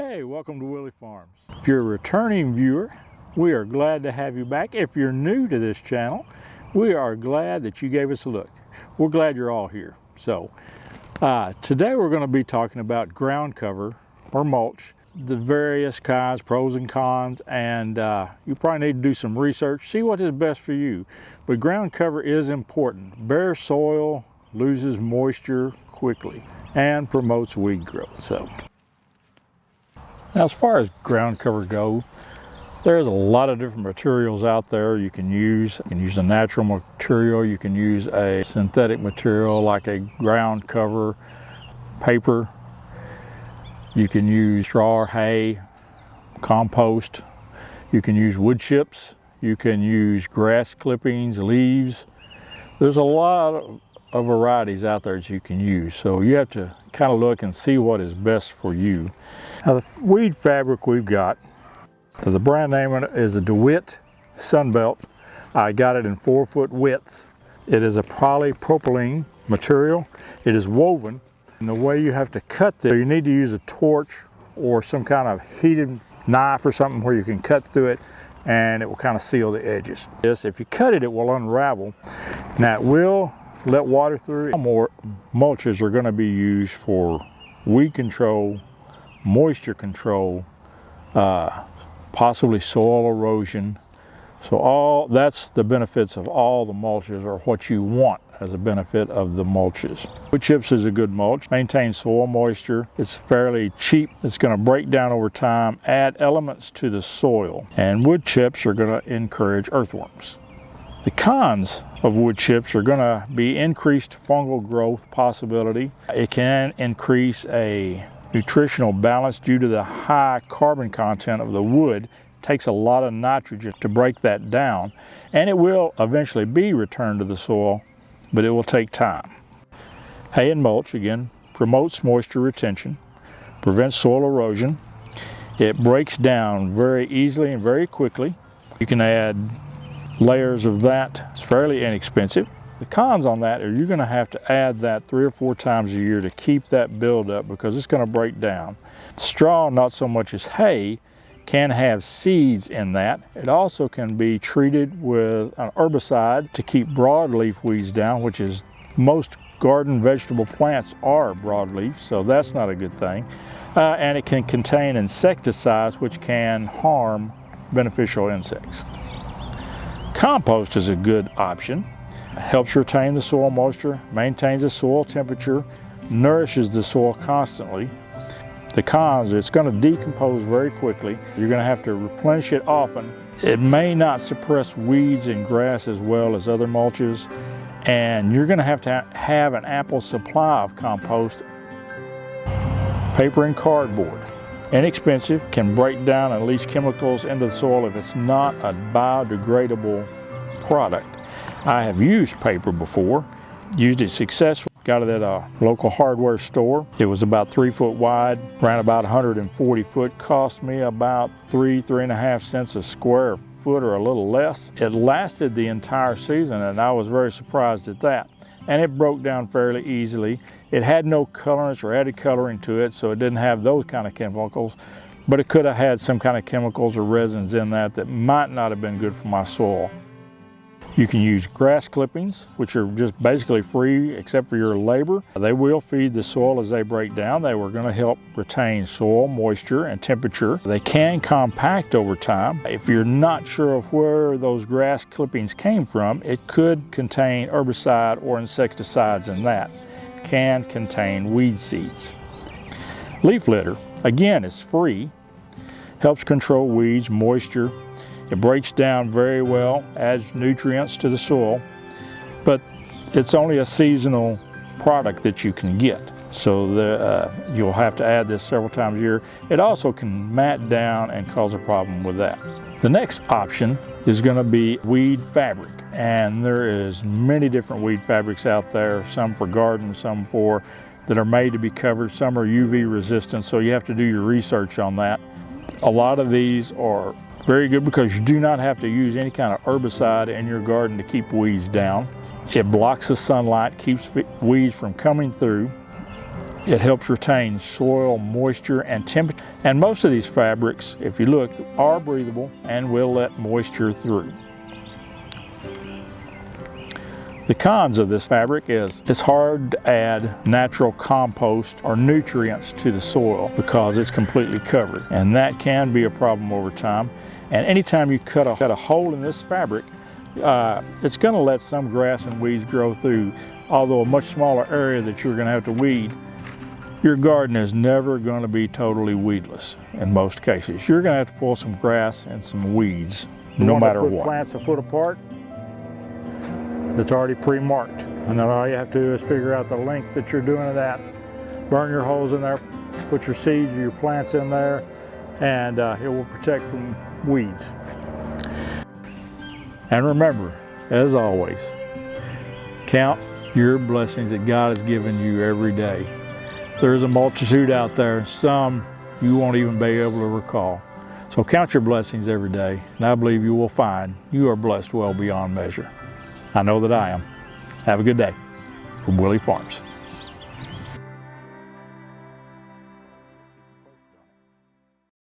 Hey, welcome to Willie Farms. If you're a returning viewer, we are glad to have you back. If you're new to this channel, we are glad that you gave us a look. We're glad you're all here. So today we're going to be talking about ground cover or mulch, the various kinds, pros and cons, and you probably need to do some research, see what is best for you. But ground cover is important. Bare soil loses moisture quickly and promotes weed growth. So now, as far as ground cover goes, there's a lot of different materials out there you can use. You can use a natural material, you can use a synthetic material like a ground cover, paper. You can use straw or hay, compost. You can use wood chips. You can use grass clippings, leaves. There's a lot of varieties out there that you can use. So you have to kind of look and see what is best for you. Now the weed fabric we've got, the brand name is a DeWitt Sunbelt. I got it in 4-foot widths. It is a polypropylene material. It is woven. And the way you have to cut this, you need to use a torch or some kind of heated knife or something where you can cut through it and it will kind of seal the edges. If you cut it, it will unravel. Now it will let water through. More mulches are going to be used for weed control, moisture control, possibly soil erosion. So that's the benefits of all the mulches, or what you want as a benefit of the mulches. Wood chips is a good mulch, maintains soil moisture. It's fairly cheap. It's going to break down over time, add elements to the soil, and wood chips are going to encourage earthworms. The cons of wood chips are going to be increased fungal growth possibility. It can increase a nutritional balance due to the high carbon content of the wood. It takes a lot of nitrogen to break that down, and it will eventually be returned to the soil, but it will take time. Hay and mulch, again, promotes moisture retention, prevents soil erosion. It breaks down very easily and very quickly. You can add layers of that. It's fairly inexpensive. The cons on that are you're going to have to add that 3 or 4 times a year to keep that buildup because it's going to break down. Straw, not so much as hay, can have seeds in that. It also can be treated with an herbicide to keep broadleaf weeds down, which is most garden vegetable plants are broadleaf, so that's not a good thing. And it can contain insecticides which can harm beneficial insects. Compost is a good option. It helps retain the soil moisture, maintains the soil temperature, nourishes the soil constantly. The cons, it's going to decompose very quickly. You're going to have to replenish it often. It may not suppress weeds and grass as well as other mulches, and you're going to have an ample supply of compost. Paper and cardboard. Inexpensive, can break down and leach chemicals into the soil if it's not a biodegradable product. I have used paper before, used it successfully. Got it at a local hardware store. It was about 3 foot wide, ran about 140 foot, cost me about 3.5 cents a square foot or a little less. It lasted the entire season and I was very surprised at that. And it broke down fairly easily. It had no colorants or added coloring to it, so it didn't have those kind of chemicals, but it could have had some kind of chemicals or resins in that might not have been good for my soil. You can use grass clippings, which are just basically free except for your labor. They will feed the soil as they break down. They were going to help retain soil moisture and temperature. They can compact over time. If you're not sure of where those grass clippings came from, it could contain herbicide or insecticides in that. It can contain weed seeds. Leaf litter, again, is free. Helps control weeds, moisture. It breaks down very well, adds nutrients to the soil, but it's only a seasonal product that you can get. So you'll have to add this several times a year. It also can mat down and cause a problem with that. The next option is going to be weed fabric. And there is many different weed fabrics out there, some for garden, some that are made to be covered, some are UV resistant, so you have to do your research on that. A lot of these are very good because you do not have to use any kind of herbicide in your garden to keep weeds down. It blocks the sunlight, keeps weeds from coming through. It helps retain soil moisture and temperature. And most of these fabrics, if you look, are breathable and will let moisture through. The cons of this fabric is it's hard to add natural compost or nutrients to the soil because it's completely covered. And that can be a problem over time. And anytime you cut a hole in this fabric, it's going to let some grass and weeds grow through. Although a much smaller area that you're going to have to weed, your garden is never going to be totally weedless in most cases. You're going to have to pull some grass and some weeds no matter what. Plants a foot apart. It's already pre-marked, and then all you have to do is figure out the length that you're doing that. Burn your holes in there, put your seeds, your plants in there, and it will protect from weeds. And remember, as always, count your blessings that God has given you every day. There's a multitude out there, some you won't even be able to recall. So count your blessings every day, and I believe you will find you are blessed well beyond measure. I know that I am. Have a good day from Willie Farms.